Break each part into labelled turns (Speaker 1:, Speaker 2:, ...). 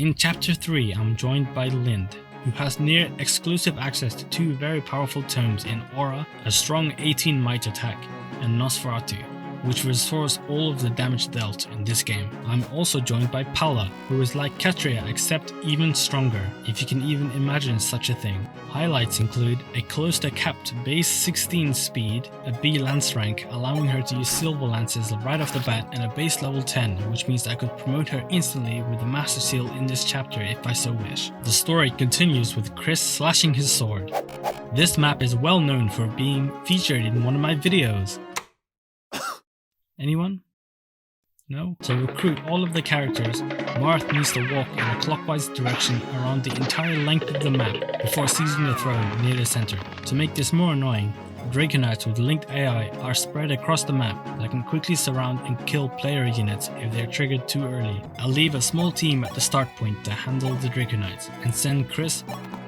Speaker 1: In Chapter 3, I'm joined by Lind, who has near exclusive access to two very powerful tomes in Aura, a strong 18 might attack, and Nosferatu, which restores all of the damage dealt in this game. I'm also joined by Palla, who is like Katria except even stronger, if you can even imagine such a thing. Highlights include a close to capped base 16 speed, a B lance rank allowing her to use silver lances right off the bat, and a base level 10, which means I could promote her instantly with the master seal in this chapter if I so wish. The story continues with Chris slashing his sword. This map is well known for being featured in one of my videos. Anyone? No? To recruit all of the characters, Marth needs to walk in a clockwise direction around the entire length of the map before seizing the throne near the center. To make this more annoying, Draconites with linked AI are spread across the map that can quickly surround and kill player units if they're triggered too early. I'll leave a small team at the start point to handle the Draconites and send Chris,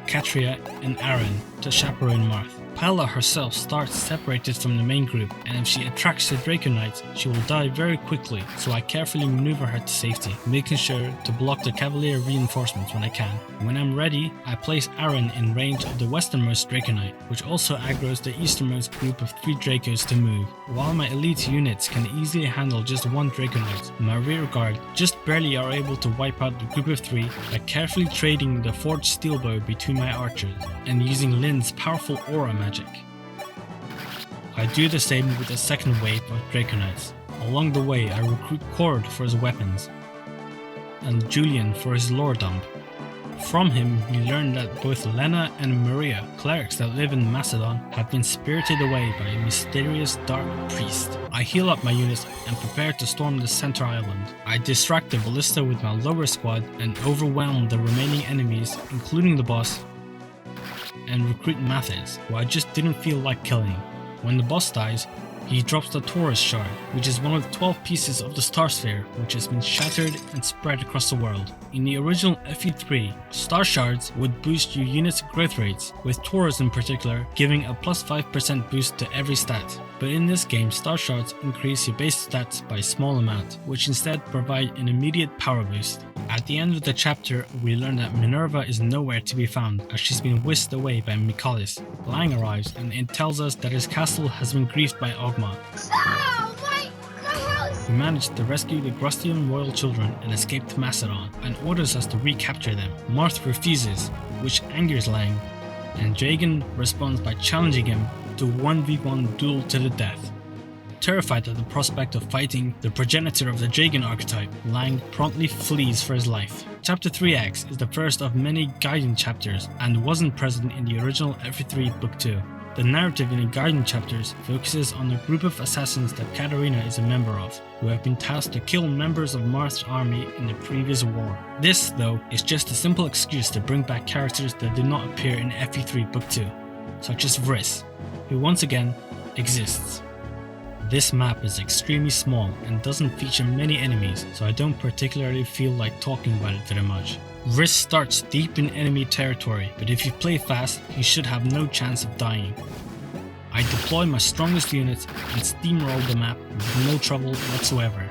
Speaker 1: Katria and Aaron to chaperone Marth. Palla herself starts separated from the main group, and if she attracts the Draconites, she will die very quickly, so I carefully maneuver her to safety, making sure to block the Cavalier reinforcements when I can. When I'm ready, I place Aaron in range of the westernmost Draconite, which also aggroes the easternmost group of 3 Dracos to move. While my elite units can easily handle just one Draconite, my rear guard just barely are able to wipe out the group of 3 by carefully trading the forged steel bow between my archers, and using Lind's powerful aura magic. I do the same with the second wave of Draconites. Along the way I recruit Cord for his weapons, and Julian for his lore dump. From him we learn that both Lena and Maria, clerics that live in Macedon, have been spirited away by a mysterious dark priest. I heal up my units and prepare to storm the center island. I distract the ballista with my lower squad and overwhelm the remaining enemies, including the boss, and recruit Mathis, who I just didn't feel like killing. When the boss dies, he drops the Taurus shard, which is one of the 12 pieces of the Star Sphere, which has been shattered and spread across the world. In the original FE3, Star Shards would boost your unit's growth rates, with Taurus in particular giving a plus 5% boost to every stat. But in this game, Star Shards increase your base stats by a small amount, which instead provide an immediate power boost. At the end of the chapter, we learn that Minerva is nowhere to be found, as she's been whisked away by Mikalis. Lang arrives and it tells us that his castle has been griefed by Ogma.
Speaker 2: Oh, my house!
Speaker 1: We managed to rescue the Grustian royal children and escape to Macedon, and orders us to recapture them. Marth refuses, which angers Lang, and Jagan responds by challenging him to 1v1 duel to the death. Terrified at the prospect of fighting the progenitor of the Jagan archetype, Lang promptly flees for his life. Chapter 3X is the first of many Gaiden chapters and wasn't present in the original FE3 Book 2. The narrative in the Gaiden chapters focuses on a group of assassins that Katarina is a member of, who have been tasked to kill members of Marth's army in the previous war. This, though, is just a simple excuse to bring back characters that did not appear in FE3 Book 2, such as Vriss, who once again exists. This map is extremely small and doesn't feature many enemies, so I don't particularly feel like talking about it very much. Vriss starts deep in enemy territory, but if you play fast, you should have no chance of dying. I deploy my strongest units and steamroll the map with no trouble whatsoever.